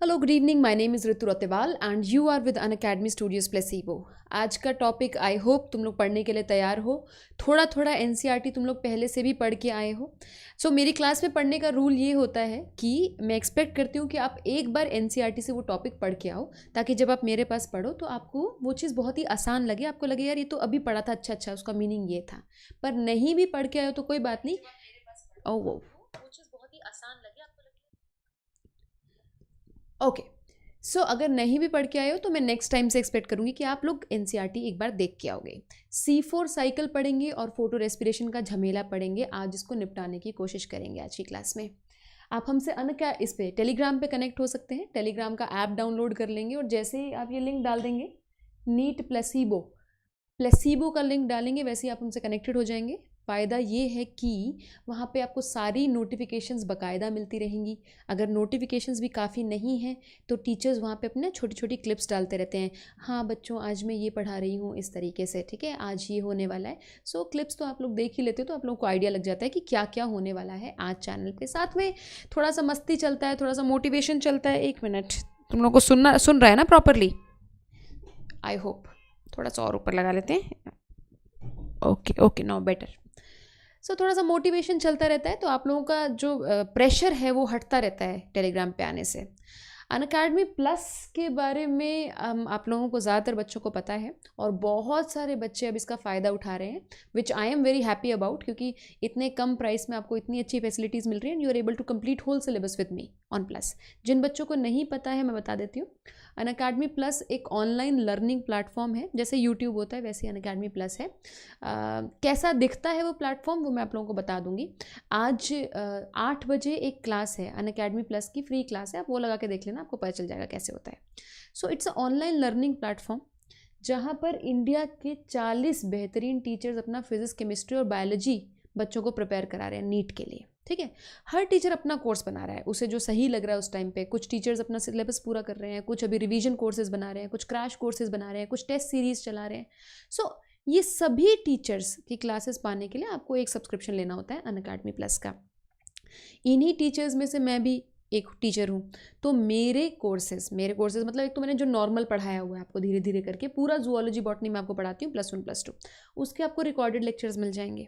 Hello good evening, my name is Ritu Ratewal and you are with Unacademy studios placebo. आज का topic I hope तुम लोग पढ़ने के लिए तैयार हो। थोड़ा थोड़ा एनसीईआरटी तुम लोग पहले से भी पढ़ के आए हो। मेरी क्लास में पढ़ने का रूल ये होता है कि मैं एक्सपेक्ट करती हूँ कि आप एक बार एनसीईआरटी से वो टॉपिक पढ़ के आओ, ताकि जब आप मेरे पास पढ़ो तो आपको वो चीज़ बहुत ही आसान लगे, आपको लगे यार ये तो अभी पढ़ा था, अच्छा अच्छा उसका मीनिंग ये था। पर नहीं भी पढ़ के आए हो तो कोई बात नहीं। ओ वो चीज़ बहुत ही आसान लगे, आपको लगे ओके। अगर नहीं भी पढ़ के आए हो तो मैं नेक्स्ट टाइम से एक्सपेक्ट करूंगी कि आप लोग एनसीईआरटी एक बार देख के आओगे। C4 साइकिल पढ़ेंगे और फोटो रेस्पिरेशन का झमेला पढ़ेंगे। आज इसको निपटाने की कोशिश करेंगे आज की क्लास में। आप हमसे क्या इस पे टेलीग्राम पे कनेक्ट हो सकते हैं। टेलीग्राम का ऐप डाउनलोड कर लेंगे और जैसे ही आप ये लिंक डाल देंगे नीट प्लेसिबो का लिंक डालेंगे, वैसे ही आप हमसे कनेक्टेड हो जाएंगे। फ़ायदा ये है कि वहाँ पे आपको सारी नोटिफिकेशंस बाकायदा मिलती रहेंगी। अगर नोटिफिकेशंस भी काफ़ी नहीं हैं तो टीचर्स वहाँ पे अपने छोटी छोटी क्लिप्स डालते रहते हैं। हाँ बच्चों, आज मैं ये पढ़ा रही हूँ इस तरीके से, ठीक है, आज ये होने वाला है। क्लिप्स तो आप लोग देख ही लेते हो तो आप लोगों को आइडिया लग जाता है कि क्या क्या होने वाला है आज चैनल पे। साथ में थोड़ा सा मस्ती चलता है, थोड़ा सा मोटिवेशन चलता है। एक मिनट, तुम लोग को सुन रहा है ना प्रॉपरली? I hope. थोड़ा सा और ऊपर लगा लेते हैं। Okay okay, now better. थोड़ा सा मोटिवेशन चलता रहता है तो आप लोगों का जो प्रेशर है वो हटता रहता है टेलीग्राम पे आने से। अनअकैडमी प्लस के बारे में आप लोगों को ज़्यादातर बच्चों को पता है और बहुत सारे बच्चे अब इसका फ़ायदा उठा रहे हैं, which I am very happy about, क्योंकि इतने कम प्राइस में आपको इतनी अच्छी फैसिलिटीज़ मिल रही है and you are able to complete whole syllabus with me on plus. जिन बच्चों को नहीं पता है मैं बता देती हूँ। अनअकैडमी प्लस एक ऑनलाइन लर्निंग प्लेटफॉर्म है, जैसे यूट्यूब होता है वैसे अनअकैडमी प्लस है। कैसा दिखता है वो प्लेटफॉर्म वो मैं आप लोगों को बता दूंगी। आज 8 बजे एक क्लास है अनअकैडमी प्लस की, फ्री क्लास है, आप वो लगा के देख लेना, आपको पता चल जाएगा कैसे होता है। It's a online learning platform जहाँ पर इंडिया के 40 बेहतरीन टीचर्स अपना फिजिक्स, केमिस्ट्री और बायोलॉजी बच्चों को प्रिपेयर करा रहे हैं नीट के लिए, ठीक है। हर टीचर अपना कोर्स बना रहा है, उसे जो सही लग रहा है उस टाइम पे। कुछ टीचर्स अपना सिलेबस पूरा कर रहे हैं, कुछ अभी रिवीजन कोर्सेज बना रहे हैं, कुछ क्रैश कोर्सेज बना रहे हैं, कुछ टेस्ट सीरीज चला रहे हैं। ये सभी टीचर्स की क्लासेस पाने के लिए आपको एक सब्सक्रिप्शन लेना होता है अनअकैडमी प्लस का। इन्हीं टीचर्स में से मैं भी एक टीचर हूँ। तो मेरे कोर्सेज मतलब एक तो मैंने जो नॉर्मल पढ़ाया हुआ है आपको धीरे धीरे करके, पूरा जूलॉजी बॉटनी में आपको पढ़ाती हूँ +1 +2, उसके आपको रिकॉर्डेड लेक्चर्स मिल जाएंगे।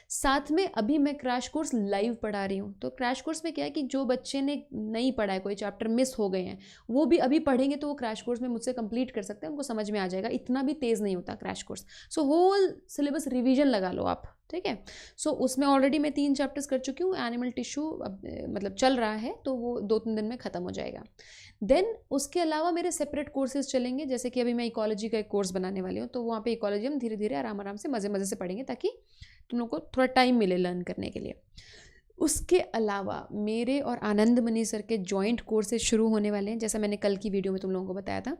साथ में अभी मैं क्रैश कोर्स लाइव पढ़ा रही हूँ। तो क्रैश कोर्स में क्या है कि जो बच्चे ने नहीं पढ़ा है, कोई चैप्टर मिस हो गए हैं, वो भी अभी पढ़ेंगे तो वो क्रैश कोर्स में मुझसे कंप्लीट कर सकते हैं, उनको समझ में आ जाएगा। इतना भी तेज़ नहीं होता crash course. Whole syllabus revision लगा लो आप, ठीक है। उसमें ऑलरेडी मैं 3 चैप्टर्स कर चुकी हूँ। एनिमल टिश्यू मतलब चल रहा है तो वो 2-3 दिन में ख़त्म हो जाएगा। देन उसके अलावा मेरे सेपरेट कोर्सेज चलेंगे, जैसे कि अभी मैं इकोलॉजी का एक कोर्स बनाने वाली हूँ। तो वहाँ पे इकोलॉजी हम धीरे धीरे आराम आराम से मज़े मज़े से पढ़ेंगे, ताकि तुम लोग को थोड़ा टाइम मिले लर्न करने के लिए। उसके अलावा मेरे और आनंद मनी सर के जॉइंट कोर्सेज शुरू होने वाले हैं, जैसा मैंने कल की वीडियो में तुम लोगों को बताया था।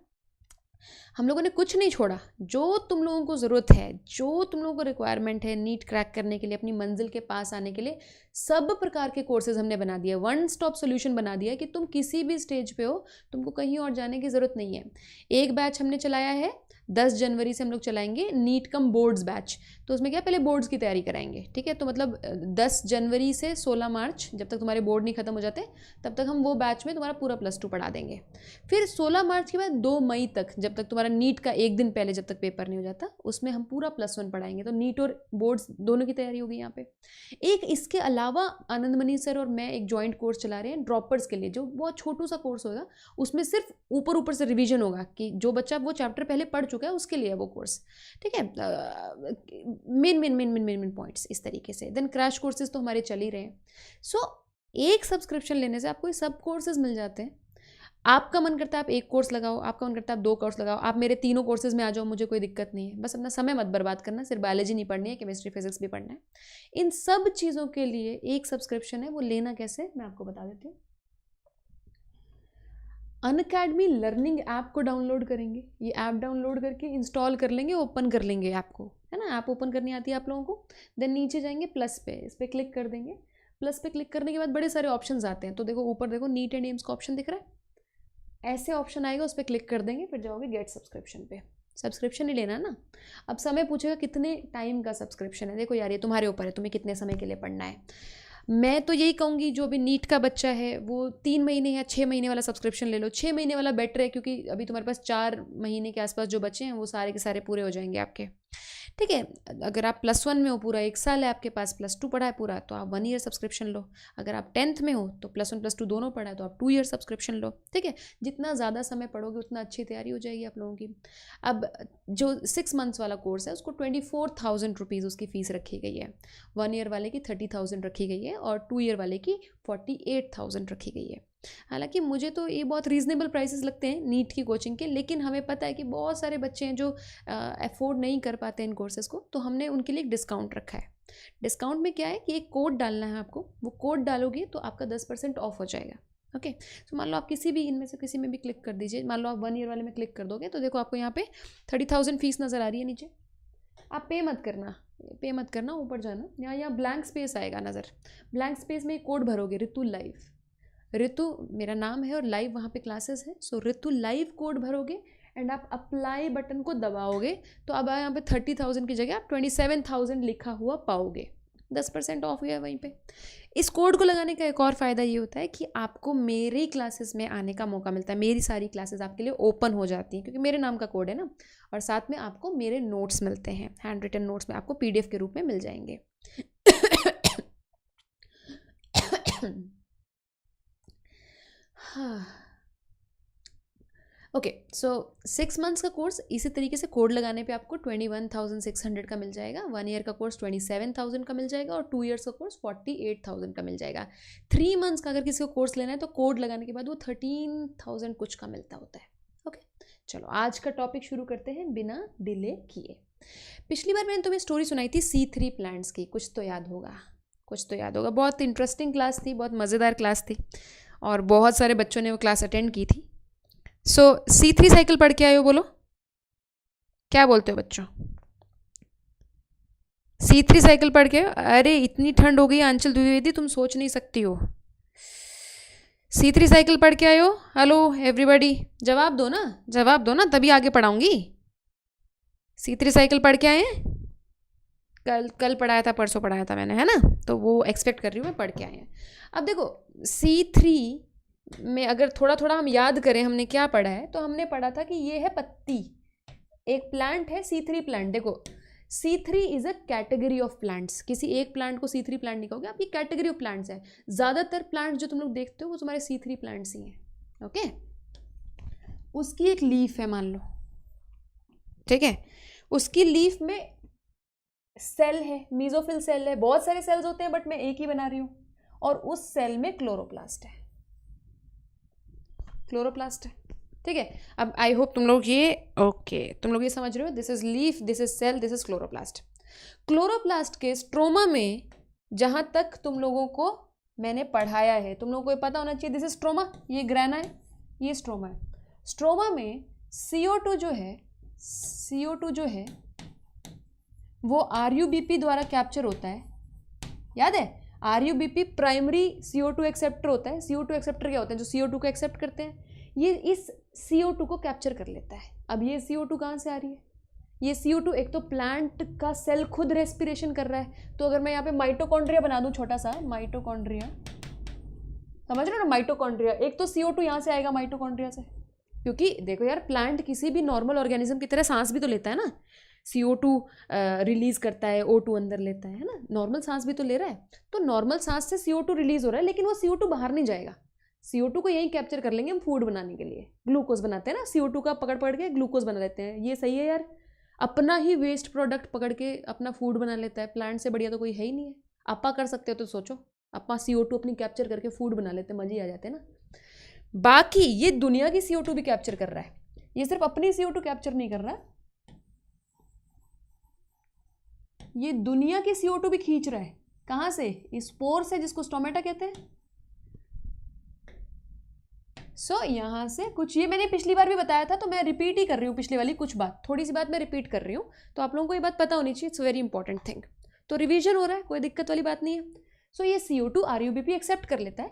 हम लोगों ने कुछ नहीं छोड़ा। जो तुम लोगों को ज़रूरत है, जो तुम लोगों को रिक्वायरमेंट है नीट क्रैक करने के लिए, अपनी मंजिल के पास आने के लिए, सब प्रकार के कोर्सेज हमने बना दिया। वन स्टॉप सोल्यूशन बना दिया कि तुम किसी भी स्टेज पे हो, तुमको कहीं और जाने की ज़रूरत नहीं है। एक बैच हमने चलाया है 10 जनवरी से, हम लोग चलाएंगे नीट कम बोर्ड्स बैच। तो उसमें क्या, पहले बोर्ड्स की तैयारी कराएंगे, ठीक है। तो मतलब 10 जनवरी से 16 मार्च, जब तक तुम्हारे बोर्ड नहीं खत्म हो जाते तब तक हम वो बैच में तुम्हारा पूरा +2 पढ़ा देंगे। फिर 16 मार्च के बाद 2 मई तक, जब तक तुम्हारा नीट का एक दिन पहले, जब तक पेपर नहीं हो जाता, उसमें हम पूरा +1 पढ़ाएंगे। तो नीट और बोर्ड्स दोनों की तैयारी होगी यहाँ पे। एक इसके अलावा आनंदमणि सर और मैं एक जॉइंट कोर्स चला रहे हैं ड्रॉपर्स के लिए, जो बहुत छोटू सा कोर्स होगा। उसमें सिर्फ ऊपर ऊपर से रिवीजन होगा कि जो बच्चा वो चैप्टर पहले पढ़ चुका है उसके लिए वो कोर्स, ठीक है। मेन पॉइंट्स इस तरीके से। देन क्रैश कोर्सेज तो हमारे चल ही रहे हैं। एक सब्सक्रिप्शन लेने से आपको ये सब कोर्सेज मिल जाते हैं। आपका मन करता है आप एक कोर्स लगाओ, आपका मन करता है आप 2 कोर्स लगाओ, आप मेरे तीनों कोर्सेज में आ जाओ, मुझे कोई दिक्कत नहीं है। बस अपना समय मत बर्बाद करना। सिर्फ बायोलॉजी नहीं पढ़नी है, केमिस्ट्री फिजिक्स भी पढ़ना है। इन सब चीज़ों के लिए एक सब्सक्रिप्शन है, वो लेना कैसे मैं आपको बता देती हूँ। अनअकैडमी लर्निंग ऐप को डाउनलोड करेंगे। ये ऐप डाउनलोड करके इंस्टॉल कर लेंगे, ओपन कर लेंगे ऐप को, है ना। ऐप ओपन करनी आती है आप लोगों को। देन नीचे जाएंगे प्लस पे, इस पर क्लिक कर देंगे। प्लस पे क्लिक करने के बाद बड़े सारे ऑप्शंस आते हैं। तो देखो ऊपर देखो नीट एंड एम्स का ऑप्शन दिख रहा है, ऐसे ऑप्शन आएगा, उस पर क्लिक कर देंगे। फिर जाओगे गेट सब्सक्रिप्शन पे। सब्सक्रिप्शन ही लेना है ना। अब समय पूछेगा कितने टाइम का सब्सक्रिप्शन है। देखो यार ये तुम्हारे ऊपर है, तुम्हें कितने समय के लिए पढ़ना है। मैं तो यही कहूँगी जो अभी नीट का बच्चा है वो 3 महीने या 6 महीने वाला सब्सक्रिप्शन ले लो। 6 महीने वाला बेटर है, क्योंकि अभी तुम्हारे पास 4 महीने के आसपास जो बचे हैं वो सारे के सारे पूरे हो जाएंगे आपके। ठीक है, अगर आप +1 में हो, पूरा 1 साल है आपके पास, +2 पढ़ा है पूरा, तो आप 1 ईयर सब्सक्रिप्शन लो। अगर आप 10th में हो तो +1 +2 दोनों पढ़ा है तो आप 2 ईयर सब्सक्रिप्शन लो। ठीक है, जितना ज़्यादा समय पढ़ोगे उतना अच्छी तैयारी हो जाएगी आप लोगों की। अब जो 6 मंथ्स वाला कोर्स है उसको 24,000 रुपीज़ उसकी फ़ीस रखी गई है। 1 ईयर वाले की 30,000 रखी गई है और 2 ईयर वाले की 48,000 रखी गई है। हालांकि मुझे तो ये बहुत रीज़नेबल प्राइसेस लगते हैं नीट की कोचिंग के, लेकिन हमें पता है कि बहुत सारे बच्चे हैं जो अफोर्ड नहीं कर पाते इन कोर्सेज़ को, तो हमने उनके लिए एक डिस्काउंट रखा है। डिस्काउंट में क्या है कि एक कोड डालना है आपको, वो कोड डालोगे तो आपका 10% ऑफ हो जाएगा। ओके, तो मान लो आप किसी भी इनमें से किसी में भी क्लिक कर दीजिए, मान लो आप 1 ईयर वाले में क्लिक कर दोगे तो देखो आपको यहाँ पे 30,000 फीस नज़र आ रही है नीचे। आप पे मत करना, ऊपर जाना, यहाँ ब्लैंक स्पेस आएगा नज़र। ब्लैंक स्पेस में एक कोड भरोगे, ऋतु लाइव। ऋतु मेरा नाम है और लाइव वहाँ पे क्लासेस है, सो ऋतु लाइव कोड भरोगे एंड आप अप्लाई बटन को दबाओगे तो अब यहाँ पे 30,000 की जगह आप 27,000 लिखा हुआ पाओगे। 10% ऑफ हुआ वहीं पे। इस कोड को लगाने का एक और फ़ायदा ये होता है कि आपको मेरी क्लासेस में आने का मौका मिलता है। मेरी सारी क्लासेस आपके लिए ओपन हो जाती हैं क्योंकि मेरे नाम का कोड है ना, और साथ में आपको मेरे नोट्स मिलते हैं, हैंड रिटन नोट्स में आपको PDF के रूप में मिल जाएंगे। हाँ, ओके, सो 6 मंथ्स का कोर्स इसी तरीके से कोड लगाने पे आपको 21,600 का मिल जाएगा। 1 ईयर का कोर्स 27,000 का मिल जाएगा और 2 ईयर्स का कोर्स 48,000 का मिल जाएगा। 3 मंथ्स का अगर किसी को कोर्स लेना है तो कोड लगाने के बाद वो 13,000 कुछ का मिलता होता है। ओके, चलो आज का टॉपिक शुरू करते हैं बिना डिले किए। पिछली बार मैंने तुम्हें स्टोरी सुनाई थी C3 प्लांट्स की, कुछ तो याद होगा। बहुत इंटरेस्टिंग क्लास थी, बहुत मज़ेदार क्लास थी और बहुत सारे बच्चों ने वो क्लास अटेंड की थी। सो C3 साइकिल पढ़ के आए हो, बोलो क्या बोलते हो बच्चों? C3 साइकिल पढ़ के? अरे इतनी ठंड हो गई आंचल द्विवेदी, तुम सोच नहीं सकती हो। C3 साइकिल पढ़ के आए हो? हेलो एवरीबॉडी, जवाब दो ना, तभी आगे पढ़ाऊंगी। C3 साइकिल पढ़ के आए हैं? कल पढ़ाया था, परसों पढ़ाया था मैंने, है ना, तो वो एक्सपेक्ट कर रही हूँ मैं पढ़ के आए हैं। अब देखो C3 में अगर थोड़ा थोड़ा हम याद करें हमने क्या पढ़ा है, तो हमने पढ़ा था कि ये है पत्ती, एक प्लांट है C3 प्लांट। देखो C3 is a category of plants, किसी एक प्लांट को C3 प्लांट नहीं कहोगे आप, ये कैटेगरी ऑफ प्लांट्स है। ज़्यादातर प्लांट जो तुम लोग देखते हो वो तुम्हारे C3 प्लांट्स ही हैं। ओके, उसकी एक लीफ है मान लो, ठीक है, उसकी लीफ में सेल है, मीजोफिल सेल है, बहुत सारे सेल्स होते हैं बट मैं एक ही बना रही हूँ, और उस सेल में क्लोरोप्लास्ट है, ठीक है। अब आई होप तुम लोग ये समझ रहे हो, this is leaf, this is cell, this is chloroplast. Chloroplast के स्ट्रोमा में जहां तक तुम लोगों को मैंने पढ़ाया है, तुम लोगों को ये पता होना चाहिए, दिस इज स्ट्रोमा, ये ग्रेना है, ये स्ट्रोमा है। स्ट्रोमा में CO2 जो है वो RUBP द्वारा कैप्चर होता है, याद है? RUBP प्राइमरी CO2 एक्सेप्टर होता है। CO2 एक्सेप्टर क्या होते हैं? जो CO2 को एक्सेप्ट करते हैं, ये इस CO2 को कैप्चर कर लेता है। अब ये CO2 कहाँ से आ रही है? ये CO2 एक तो प्लांट का सेल खुद रेस्पिरेशन कर रहा है, तो अगर मैं यहाँ पे माइटोकॉन्ड्रिया बना दूँ, छोटा सा माइटोकॉन्ड्रिया, समझ रहे हो ना, माइटोकॉन्ड्रिया, एक तो CO2 यहाँ से आएगा माइटोकॉन्ड्रिया से, क्योंकि देखो यार प्लांट किसी भी नॉर्मल ऑर्गेनिज्म की तरह सांस भी तो लेता है ना, CO2 रिलीज करता है, O2 अंदर लेता है ना, नॉर्मल सांस भी तो ले रहा है। तो नॉर्मल सांस से CO2 रिलीज हो रहा है, लेकिन वो CO2 बाहर नहीं जाएगा, CO2 को यहीं कैप्चर कर लेंगे हम फूड बनाने के लिए। ग्लूकोज बनाते हैं ना, CO2 का पकड़ के ग्लूकोज बना लेते हैं। ये सही है यार, अपना ही वेस्ट प्रोडक्ट पकड़ के अपना फूड बना लेता है, प्लांट से बढ़िया तो कोई है ही नहीं है। आपा कर सकते हो तो सोचो, अपा CO2 अपनी कैप्चर करके फूड बना लेते, मजे ही आ जाते हैं ना। बाकी ये दुनिया की CO2 भी कैप्चर कर रहा है, ये सिर्फ अपनी CO2 कैप्चर नहीं कर रहा, ये दुनिया की CO2 भी खींच रहा है। कहां से? इस पोर से, जिसको स्टोमेटा कहते हैं। सो यहां से कुछ, ये मैंने पिछली बार भी बताया था, तो मैं रिपीट ही कर रही हूँ पिछली वाली कुछ बात, थोड़ी सी बात मैं रिपीट कर रही हूँ, तो आप लोगों को ये बात पता होनी चाहिए, इट्स वेरी इंपॉर्टेंट थिंग। तो रिवीजन हो रहा है, कोई दिक्कत वाली बात नहीं है। सो ये CO2 RUBP एक्सेप्ट कर लेता है,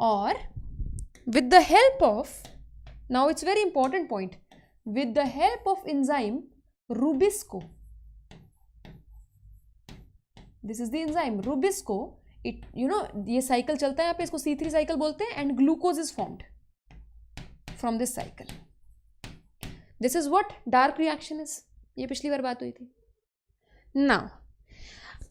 और with the help of, now it's very important point, with the help of enzyme Rubisco, this is the enzyme Rubisco, it ये साइकिल चलता है यहाँ पे, इसको C3 साइकिल बोलते हैं, and glucose is formed from this cycle. This is what dark reaction is. ये पिछली बार बात हुई थी. नाउ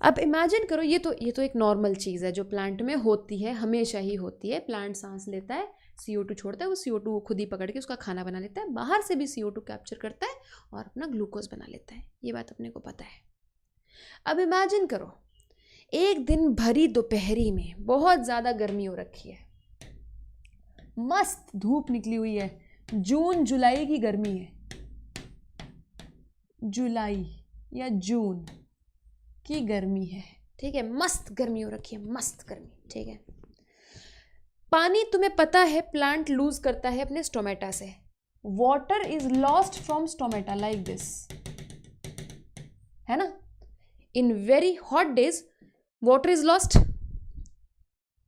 अब इमेजिन करो, ये तो एक नॉर्मल चीज़ है जो प्लांट में होती है, हमेशा ही होती है. प्लांट सांस लेता है, CO2 छोड़ता है, वो CO2 वो खुद ही पकड़ के उसका खाना बना लेता है, बाहर से भी CO2 कैप्चर करता है और अपना ग्लूकोज बना लेता है. ये बात अपने को पता है. अब इमेजिन करो, एक दिन भरी दोपहरी में बहुत ज़्यादा गर्मी हो रखी है, मस्त धूप निकली हुई है, जून जुलाई की गर्मी है, जुलाई या जून की गर्मी है, ठीक है, मस्त गर्मी हो रखी है, मस्त गर्मी, ठीक है. पानी तुम्हें पता है प्लांट लूज करता है अपने स्टोमेटा से. Water is lost from stomata like this, है ना. In very hot days water is lost.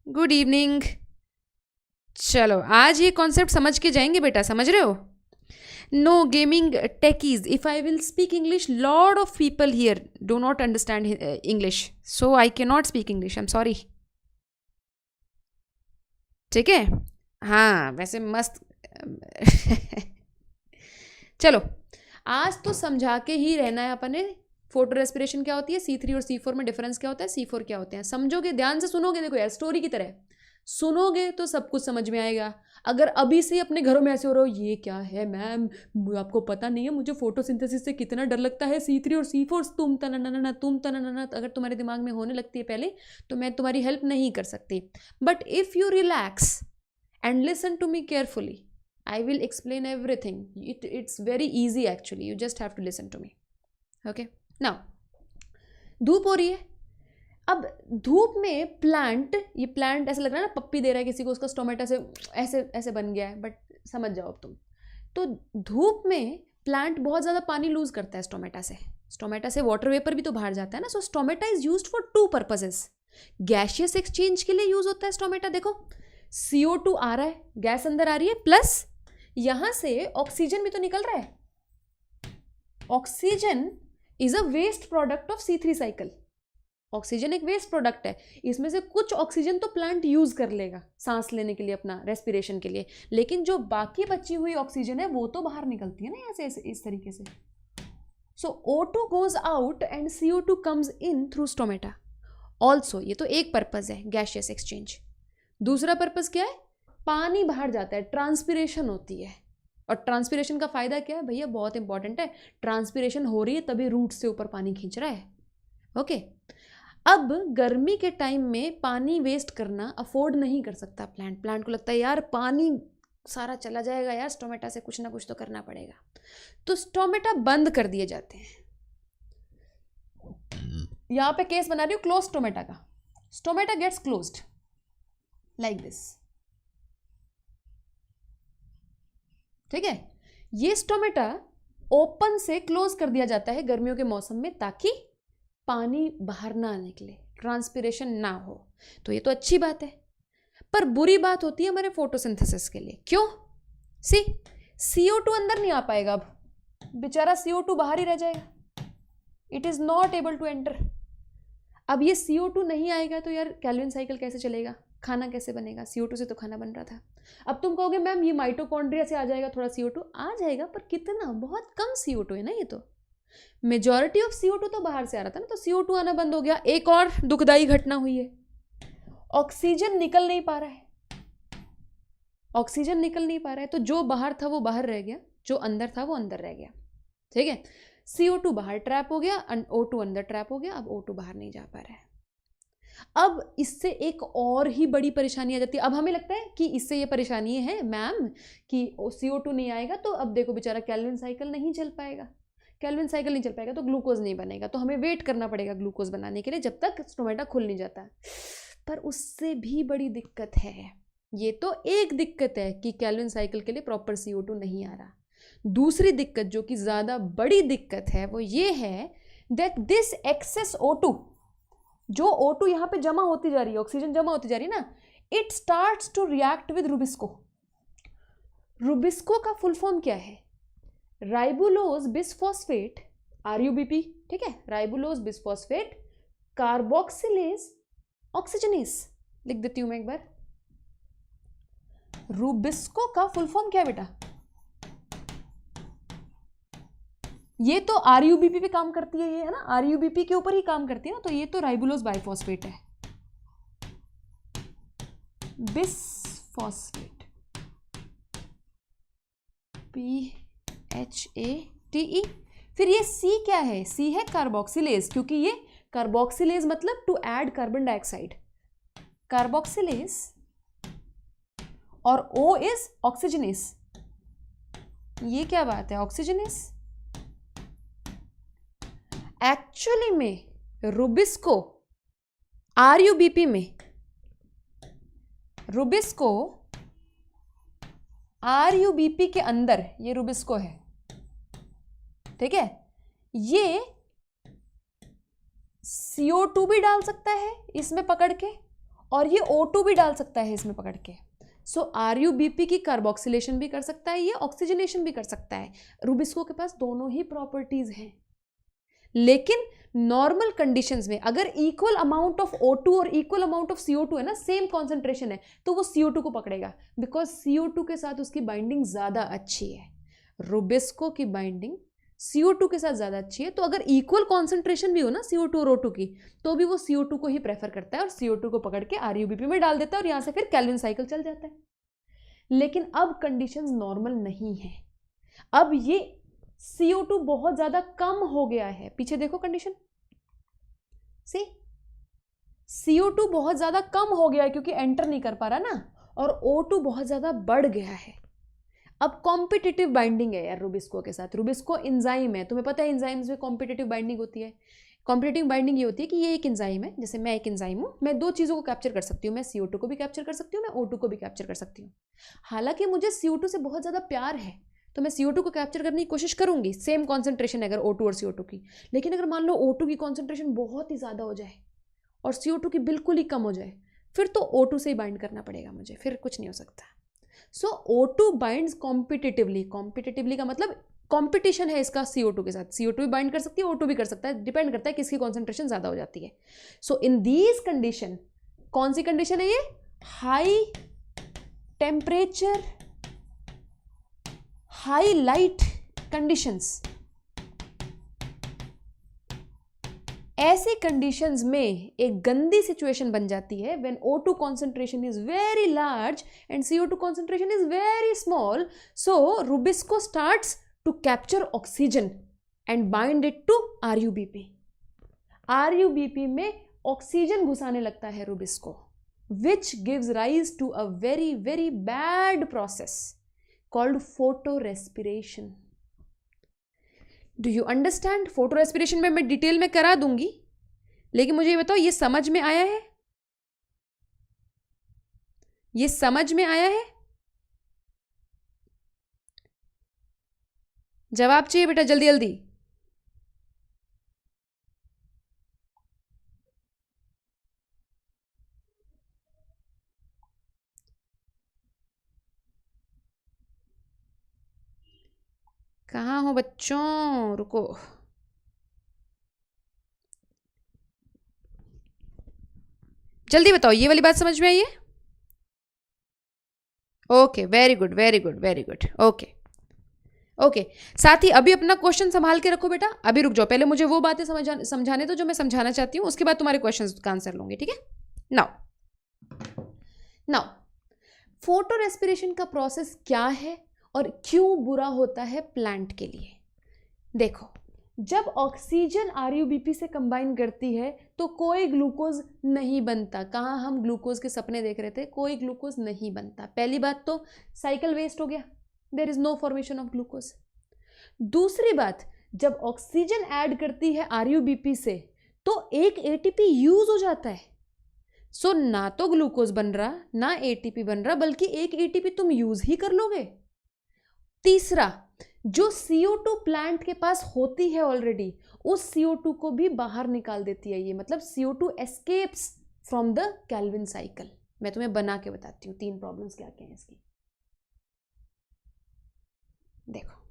Good evening. चलो आज ये कॉन्सेप्ट समझ के जाएंगे बेटा, समझ रहे हो. No gaming techies. If I will speak English, lot of people here do not understand English, so I cannot speak English. I'm sorry. ठीक है. हाँ वैसे मस्त. चलो आज तो समझा के ही रहना है अपन ने. फोटो रेस्पिरेशन क्या होती है, C3 और C4 में डिफरेंस क्या होता है, C4 क्या होते हैं, समझोगे, ध्यान से सुनोगे. देखो यार स्टोरी की तरह सुनोगे तो सब कुछ समझ में आएगा. अगर अभी से अपने घरों में ऐसे हो रहा हो, ये क्या है मैम, आपको पता नहीं है मुझे फोटोसिंथेसिस से कितना डर लगता है, C3 और C4 तुम तना तुम तना, अगर तुम्हारे दिमाग में होने लगती है पहले तो मैं तुम्हारी हेल्प नहीं कर सकती. But if you relax and listen to me carefully, I will explain everything. It's very easy actually, you just have to listen to me. Okay. Now धूप हो रही है. अब धूप में ये प्लांट ऐसा लग रहा है ना पप्पी दे रहा है किसी को, उसका स्टोमेटा से ऐसे ऐसे बन गया है, बट समझ जाओ अब तुम. तो धूप में प्लांट बहुत ज़्यादा पानी लूज करता है स्टोमेटा से वाटर वेपर भी तो बाहर जाता है ना. So stomata is used for 2 purposes. Gaseous exchange के लिए यूज होता है स्टोमेटा. देखो CO2 आ रहा है, गैस अंदर आ रही है, प्लस यहाँ से ऑक्सीजन भी तो निकल रहा है. Oxygen is a waste product of C3 cycle. Oxygen एक वेस्ट प्रोडक्ट है, इसमें से कुछ ऑक्सीजन तो प्लांट यूज कर लेगा सांस लेने के लिए, अपना रेस्पिरेशन के लिए, लेकिन जो बाकी बची हुई ऑक्सीजन है वो तो बाहर निकलती है ना यहाँ से इस तरीके से. सो O2 goes out and CO2 comes in through stomata. Also ये तो एक पर्पज है गैशियस एक्सचेंज. दूसरा पर्पज क्या है, पानी बाहर जाता है, ट्रांसपिरेशन होती है. और ट्रांसपिरेशन का फायदा क्या है भैया, बहुत इंपॉर्टेंट है. ट्रांसपिरेशन हो रही है तभी रूट से ऊपर पानी खींच रहा है. ओके. अब गर्मी के टाइम में पानी वेस्ट करना अफोर्ड नहीं कर सकता प्लांट को लगता है यार पानी सारा चला जाएगा यार, स्टोमेटा से कुछ ना कुछ तो करना पड़ेगा. तो स्टोमेटा बंद कर दिए जाते हैं. यहां पे केस बना रही हूं क्लोज स्टोमेटा का. Stomata gets closed like this, ठीक है. ये स्टोमेटा ओपन से क्लोज कर दिया जाता है गर्मियों के मौसम में, ताकि पानी बाहर ना निकले, ट्रांसपिरेशन ना हो. तो ये तो अच्छी बात है. पर बुरी बात होती है हमारे फोटोसिंथेसिस के लिए. क्यों? CO2 अंदर नहीं आ पाएगा. अब बेचारा CO2 बाहर ही रह जाएगा. It is not able to enter. अब ये CO2 नहीं आएगा तो यार केल्विन साइकिल कैसे चलेगा, खाना कैसे बनेगा. CO2 से तो खाना बन रहा था. अब तुम कहोगे मैम ये माइटोकॉन्ड्रिया से आ जाएगा, थोड़ा CO2 आ जाएगा, पर कितना, बहुत कम CO2 है ना. ये तो मेजॉरिटी ऑफ CO2 तो बाहर से आ रहा था ना, तो CO2 आना बंद हो गया. एक और दुखदाई घटना हुई है, ऑक्सीजन निकल नहीं पा रहा है. ऑक्सीजन निकल नहीं पा रहा है तो जो बाहर था वो बाहर रह गया, जो अंदर था वो अंदर रह गया. ठीक है. CO2 बाहर ट्रैप हो गया, O2 अंदर ट्रैप हो गया. अब O2 बाहर नहीं जा पा रहा है. अब इससे एक और ही बड़ी परेशानी आ जाती है. अब हमें लगता है कि इससे ये परेशानी है मैम कि CO2 नहीं आएगा तो अब देखो बेचारा केल्विन साइकिल नहीं चल पाएगा. केल्विन साइकिल नहीं चल पाएगा तो ग्लूकोज नहीं बनेगा, तो हमें वेट करना पड़ेगा ग्लूकोज बनाने के लिए जब तक स्टोमेटा खुल नहीं जाता. पर उससे भी बड़ी दिक्कत है. ये तो एक दिक्कत है कि केल्विन साइकिल के लिए प्रॉपर CO2 नहीं आ रहा. दूसरी दिक्कत जो कि ज़्यादा बड़ी दिक्कत है वो ये है दैट दिस एक्सेस O2, जो O2 यहाँ पे जमा होती जा रही है, ऑक्सीजन जमा होती जा रही है ना, it starts to react with rubisco. Rubisco का फुल फॉर्म क्या है? Ribulose bisphosphate, RUBP. ठीक है, राइबुलोज बिसफॉस्फेट कार्बोक्सिलेज ऑक्सीजनेस। लिख देती हूं मैं एक बार। रूबिस्को का फुल फॉर्म क्या है बेटा? ये तो आरयूबीपी पे काम करती है, ये है ना, आरयूबीपी के ऊपर ही काम करती है ना, तो ये तो राइबुलोज बाइफॉस्फेट है, बिसफॉस्फेट, PHATE। फिर ये C क्या है? C है कार्बोक्सिलेज, क्योंकि ये कार्बोक्सिलेज मतलब to add carbon dioxide, carboxylase, और O इज ऑक्सीजनेस। ये क्या बात है, ऑक्सीजनेस। एक्चुअली में रूबिस्को आरयूबीपी में, रूबिस्को आरयूबीपी के अंदर ये रूबिस्को है, ठीक है, ये CO2 भी डाल सकता है इसमें पकड़ के, और ये O2 भी डाल सकता है इसमें पकड़ के। सो आरयूबीपी की कार्बोक्सिलेशन भी कर सकता है, ये ऑक्सीजनेशन भी कर सकता है। रूबिस्को के पास दोनों ही प्रॉपर्टीज हैं, लेकिन नॉर्मल कंडीशंस में अगर इक्वल अमाउंट ऑफ O2 और इक्वल अमाउंट ऑफ CO2 है ना, सेम कॉन्सेंट्रेशन है, तो वो CO2 को पकड़ेगा, बिकॉज CO2 के साथ उसकी बाइंडिंग ज्यादा अच्छी है। रूबिस्को की बाइंडिंग CO2 के साथ ज्यादा अच्छी है, तो अगर इक्वल कॉन्सेंट्रेशन भी हो ना CO2 और O2 की, तो भी वो CO2 को ही प्रेफर करता है और CO2 को पकड़ के आरयूबीपी में डाल देता है, और यहां से फिर केल्विन साइकिल चल जाता है। लेकिन अब कंडीशंस नॉर्मल नहीं है, अब ये CO2 बहुत ज्यादा कम हो गया है। पीछे देखो कंडीशन, सी CO2 बहुत ज्यादा कम हो गया है क्योंकि एंटर नहीं कर पा रहा ना, और O2 बहुत ज्यादा बढ़ गया है। अब कॉम्पिटिटिव बाइंडिंग है यार रूबिस्को के साथ। रूबिस्को एंजाइम है, तुम्हें पता है एंजाइम्स में कॉम्पिटिटिव बाइंडिंग होती है। कॉम्पिटिटिव बाइंडिंग ये होती है कि ये एक एंजाइम है, जैसे मैं एक एंजाइम हूँ, मैं दो चीज़ों को कैप्चर कर सकती हूँ, मैं CO2 को भी कैप्चर कर सकती हूँ, मैं O2 को भी कैप्चर कर सकती हूँ। हालांकि मुझे CO2 से बहुत ज़्यादा प्यार है, तो मैं CO2 को कैप्चर करने की कोशिश करूंगी, सेम कॉन्सेंट्रेशन है अगर O2 और CO2 की। लेकिन अगर मान लो O2 की कॉन्सेंट्रेशन बहुत ही ज़्यादा हो जाए और CO2 की बिल्कुल ही कम हो जाए, फिर तो O2 से ही बाइंड करना पड़ेगा मुझे, फिर कुछ नहीं हो सकता। सो O2 बाइंड्स कॉम्पिटिटिवली। कॉम्पिटिटिवली का मतलब कॉम्पिटिशन है इसका CO2 के साथ। CO2 भी बाइंड कर सकती है, O2 भी कर सकता है, डिपेंड करता है किसकी कॉन्सेंट्रेशन ज्यादा हो जाती है। सो इन दीज कंडीशन, कौन सी कंडीशन है ये? High temperature, high light conditions. ऐसी कंडीशंस में एक गंदी सिचुएशन बन जाती है when O2 concentration is very large and CO2 concentration is very small. So Rubisco starts to capture oxygen and bind it to RUBP. RUBP में oxygen घुसाने लगता है Rubisco, which gives rise to a very very bad process called photorespiration. Do you understand? Photo respiration में मैं detail में करा दूंगी, लेकिन मुझे ये बताओ, ये समझ में आया है? ये समझ में आया है? जवाब चाहिए बेटा, जल्दी जल्दी। कहाँ हो बच्चों? रुको, जल्दी बताओ, ये वाली बात समझ में आई है? Okay, very good very good very good. Okay okay, साथ ही अभी अपना क्वेश्चन संभाल के रखो बेटा, अभी रुक जाओ, पहले मुझे वो बातें समझाने दो जो मैं समझाना चाहती हूँ, उसके बाद तुम्हारे क्वेश्चन का आंसर लूंगी, ठीक है? नाउ नाउ फोटो रेस्पिरेशन का प्रोसेस क्या है और क्यों बुरा होता है प्लांट के लिए? देखो, जब ऑक्सीजन आरयूबीपी से कंबाइन करती है तो कोई ग्लूकोज नहीं बनता। कहाँ हम ग्लूकोज के सपने देख रहे थे, कोई ग्लूकोज नहीं बनता। पहली बात तो साइकिल वेस्ट हो गया, there is no formation of glucose. दूसरी बात, जब ऑक्सीजन ऐड करती है आरयूबीपी से तो एक एटीपी यूज हो जाता है। सो ना तो ग्लूकोज बन रहा ना एटीपी बन रहा, बल्कि एक एटीपी तुम यूज ही कर लोगे। तीसरा, जो CO2 प्लांट के पास होती है ऑलरेडी, उस CO2 को भी बाहर निकाल देती है ये, मतलब CO2 escapes from the Calvin cycle. मैं तुम्हें बना के बताती हूँ 3 प्रॉब्लम्स क्या क्या हैं इसकी। देखो,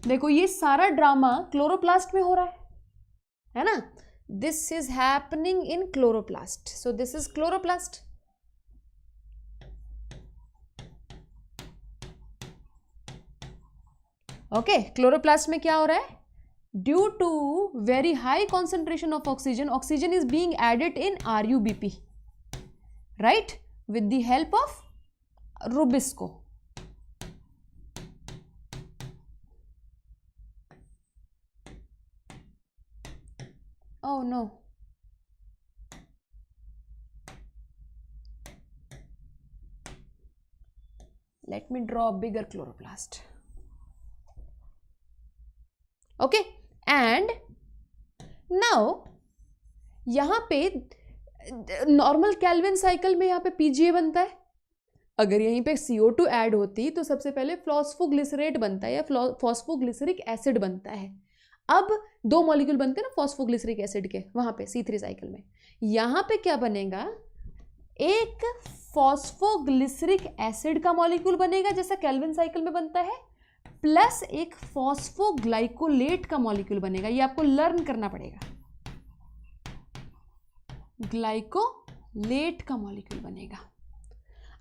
देखो ये सारा ड्रामा क्लोरोप्लास्ट में हो रहा है ना? This is happening in chloroplast, so this is chloroplast. Okay, chloroplast में क्या हो रहा है? Due to very high concentration of oxygen, oxygen is being added in RuBP, right, with the help of rubisco. Oh no. Let me draw a bigger chloroplast. Okay, and now यहाँ पे normal Calvin cycle में यहाँ पे PGA बनता है. अगर यहीं पे CO2 ऐड होती तो सबसे पहले फॉस्फोग्लिसरेट बनता है या फॉस्फोग्लिसरिक एसिड बनता है. अब 2 मॉलिक्यूल बनते हैं ना फॉस्फोग्लिसरिक एसिड के, वहां पे C3 साइकिल में. यहाँ पे क्या बनेगा? एक फॉस्फोग्लिसरिक एसिड का मॉलिक्यूल बनेगा जैसा केल्विन साइकिल में बनता है, प्लस एक फॉस्फोग्लाइकोलेट का मॉलिक्यूल बनेगा. ये आपको लर्न करना पड़ेगा. ग्लाइकोलेट का मॉलिक्यूल बनेगा.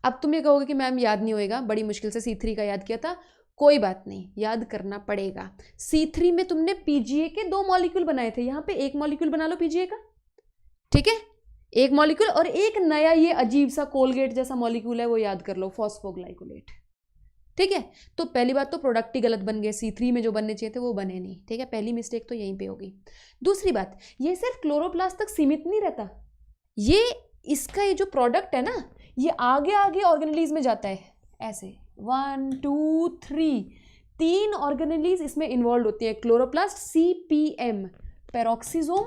अब तुम ये कहोगे कि मैम याद नहीं होएगा, बड़ी मुश्किल से C3 का याद किया था. कोई बात नहीं, याद करना पड़ेगा. C3 में तुमने PGA के 2 मॉलिक्यूल बनाए थे, यहाँ पे एक मॉलिक्यूल बना लो PGA का, ठीक है? एक मॉलिक्यूल, और एक नया ये अजीब सा कोलगेट जैसा मॉलिक्यूल है वो याद कर लो, फॉस्फोग्लाइकोलेट. ठीक है? तो पहली बात तो प्रोडक्ट ही गलत बन गए. C3 में जो बनने चाहिए थे वो बने नहीं. ठीक है, पहली मिस्टेक तो यहीं पे होगी. दूसरी बात, ये सिर्फ क्लोरोप्लास्ट तक सीमित नहीं रहता. ये इसका ये जो प्रोडक्ट है ना, ये आगे आगे ऑर्गेनेलीज में जाता है. ऐसे 1 2 3 3 ऑर्गेनेलीज इसमें इन्वॉल्व होती है. क्लोरोप्लास्ट, CPM, पेरोक्सिसोम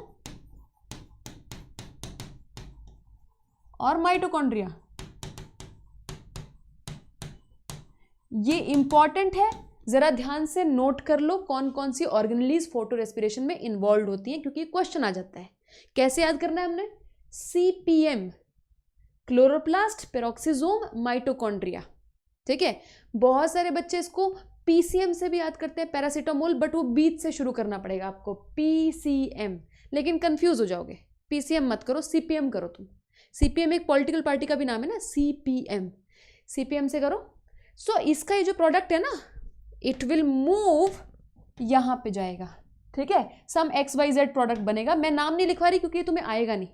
और माइटोकॉन्ड्रिया. ये इंपॉर्टेंट है, जरा ध्यान से नोट कर लो कौन कौन सी ऑर्गेनेलीज फोटो रेस्पिरेशन में इन्वॉल्व होती हैं, क्योंकि क्वेश्चन आ जाता है. कैसे याद करना है हमने? CPM, chloroplast, peroxisome, mitochondria. ठीक है, बहुत सारे बच्चे इसको PCM से भी याद करते हैं, पैरासीटामोल, बट वो बीच से शुरू करना पड़ेगा आपको, PCM. लेकिन कंफ्यूज हो जाओगे. PCM मत करो, CPM करो तुम. CPM एक पॉलिटिकल पार्टी का भी नाम है ना, CPM से करो. सो इसका ये जो प्रोडक्ट है ना, इट विल मूव, यहाँ पे जाएगा. ठीक है, सम XYZ प्रोडक्ट बनेगा. मैं नाम नहीं लिखवा रही क्योंकि ये तुम्हें आएगा नहीं.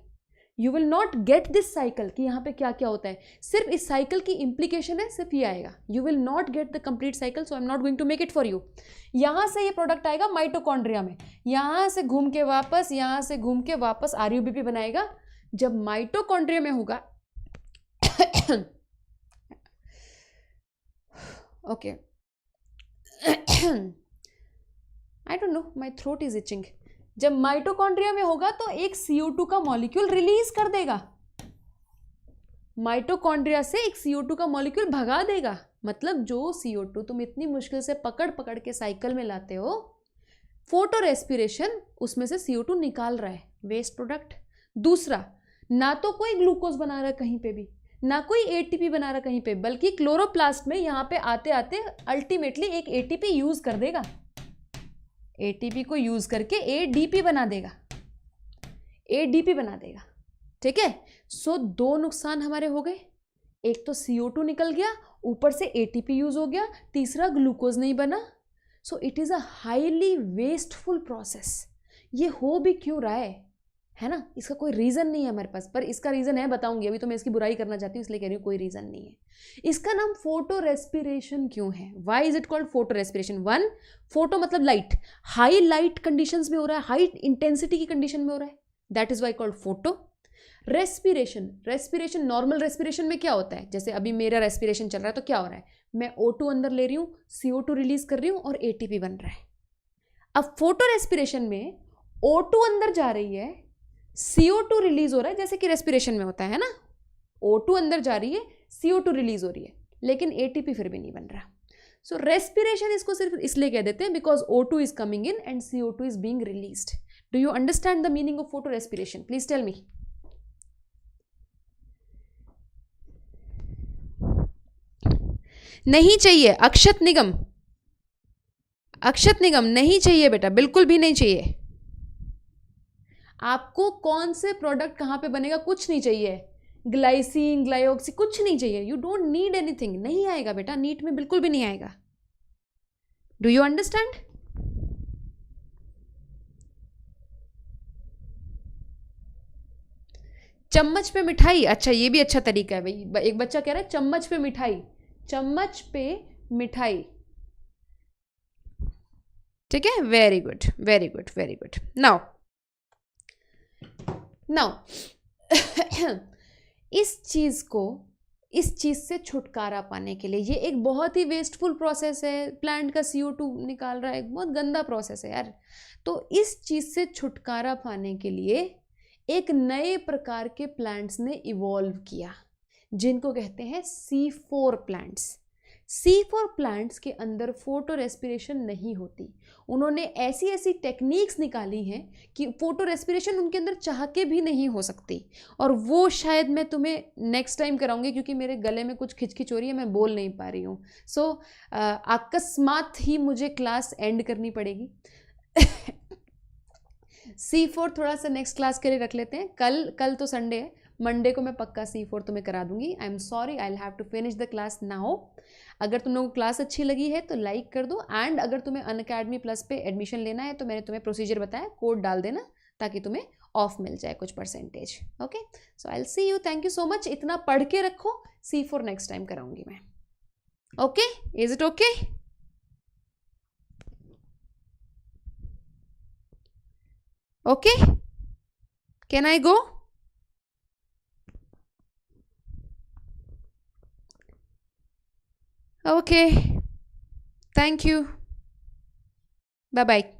You will not get this cycle कि यहाँ पे क्या क्या होता है. सिर्फ इस साइकिल की इंप्लीकेशन है, सिर्फ ये आएगा. You will not get the complete cycle, so I am not going to make it for you. यहाँ से ये प्रोडक्ट आएगा माइटोकॉन्ड्रिया में, यहाँ से घूम के वापस, यहाँ से घूम के वापस RuBP बनाएगा. जब माइटोकॉन्ड्रिया में होगा okay, I don't know, my throat is itching. जब माइटोकॉन्ड्रिया में होगा तो एक CO2 का मॉलिक्यूल रिलीज कर देगा. माइटोकॉन्ड्रिया से एक CO2 का मॉलिक्यूल भगा देगा. मतलब जो CO2 तुम इतनी मुश्किल से पकड़ पकड़ के साइकिल में लाते हो, फोटो रेस्पिरेशन उसमें से CO2 निकाल रहा है, वेस्ट प्रोडक्ट. दूसरा, ना तो कोई ग्लूकोज बना रहा है कहीं पे भी, ना कोई ATP बना रहा कहीं पे, बल्कि क्लोरोप्लास्ट में यहाँ पे आते आते अल्टीमेटली एक ATP यूज कर देगा. ATP को यूज करके ADP बना देगा, ADP बना देगा. ठीक है, सो 2 नुकसान हमारे हो गए. एक तो CO2 निकल गया, ऊपर से ATP यूज हो गया, तीसरा ग्लूकोज नहीं बना. So it is a highly wasteful process. ये हो भी क्यों रहा है ना? इसका कोई रीज़न नहीं है हमारे पास, पर इसका रीज़न है, बताऊंगी. अभी तो मैं इसकी बुराई करना चाहती हूँ इसलिए कह रही हूँ कोई रीज़न नहीं है. इसका नाम फोटो रेस्पिरेशन क्यों है? Why is it called photo respiration? 1, photo मतलब लाइट, हाई लाइट कंडीशंस में हो रहा है, हाई इंटेंसिटी की कंडीशन में हो रहा है, that is why called photo respiration. Respiration, normal respiration में क्या होता है? जैसे अभी मेरा रेस्पिरेशन चल रहा है तो क्या हो रहा है? मैं O2 अंदर ले रही हूँ, CO2 रिलीज कर रही हूँ और ATP बन रहा है. अब फोटो रेस्पिरेशन में O2 अंदर जा रही है, CO2 रिलीज हो रहा है, जैसे कि रेस्पिरेशन में होता है ना. O2 अंदर जा रही है, CO2 रिलीज हो रही है, लेकिन ATP फिर भी नहीं बन रहा. सो रेस्पिरेशन इसको सिर्फ इसलिए कह देते हैं because O2 is coming in and CO2 is being released. Do you understand the meaning of photo respiration? Please tell me. नहीं चाहिए. अक्षत निगम, अक्षत निगम नहीं चाहिए बेटा, बिल्कुल भी नहीं चाहिए। आपको कौन से प्रोडक्ट कहाँ पे बनेगा कुछ नहीं चाहिए, ग्लाइसिन ग्लाइऑक्सी कुछ नहीं चाहिए, यू डोंट नीड एनीथिंग, नहीं आएगा बेटा, नीट में बिल्कुल भी नहीं आएगा। Do you understand? चम्मच पे मिठाई, अच्छा ये भी अच्छा तरीका है भाई। एक बच्चा कह रहा है चम्मच पे मिठाई, चम्मच पे मिठाई, ठीक है, very good very good very good. Now now इस चीज़ से छुटकारा पाने के लिए, ये एक बहुत ही वेस्टफुल प्रोसेस है, प्लांट का CO2 निकाल रहा है, एक बहुत गंदा प्रोसेस है यार। तो इस चीज़ से छुटकारा पाने के लिए एक नए प्रकार के प्लांट्स ने इवॉल्व किया, जिनको कहते हैं C4 प्लांट्स। C4 प्लांट्स के अंदर फोटो रेस्पिरेशन नहीं होती। उन्होंने ऐसी ऐसी टेक्निक्स निकाली हैं कि फोटो रेस्पिरेशन उनके अंदर चाह के भी नहीं हो सकती, और वो शायद मैं तुम्हें नेक्स्ट टाइम कराऊंगी, क्योंकि मेरे गले में कुछ खिचखिच हो रही है, मैं बोल नहीं पा रही हूँ। सो अकस्मात ही मुझे क्लास एंड करनी पड़ेगी। C4 थोड़ा सा नेक्स्ट क्लास के लिए रख लेते हैं, कल तो संडे है, मंडे को मैं पक्का C4 तुम्हें करा दूंगी। I am sorry, I will have to finish the class now. अगर तुम लोगों को क्लास अच्छी लगी है तो लाइक कर दो, एंड अगर तुम्हें अनअकैडमी प्लस पे एडमिशन लेना है तो मैंने तुम्हें प्रोसीजर बताया, कोड डाल देना ताकि तुम्हें ऑफ मिल जाए कुछ percentage. Okay, so I will see you, thank you so much. इतना पढ़ के रखो, C4 नेक्स्ट टाइम कराऊंगी मैं। Okay, is it okay? Okay, can I go? Okay, thank you. Bye bye.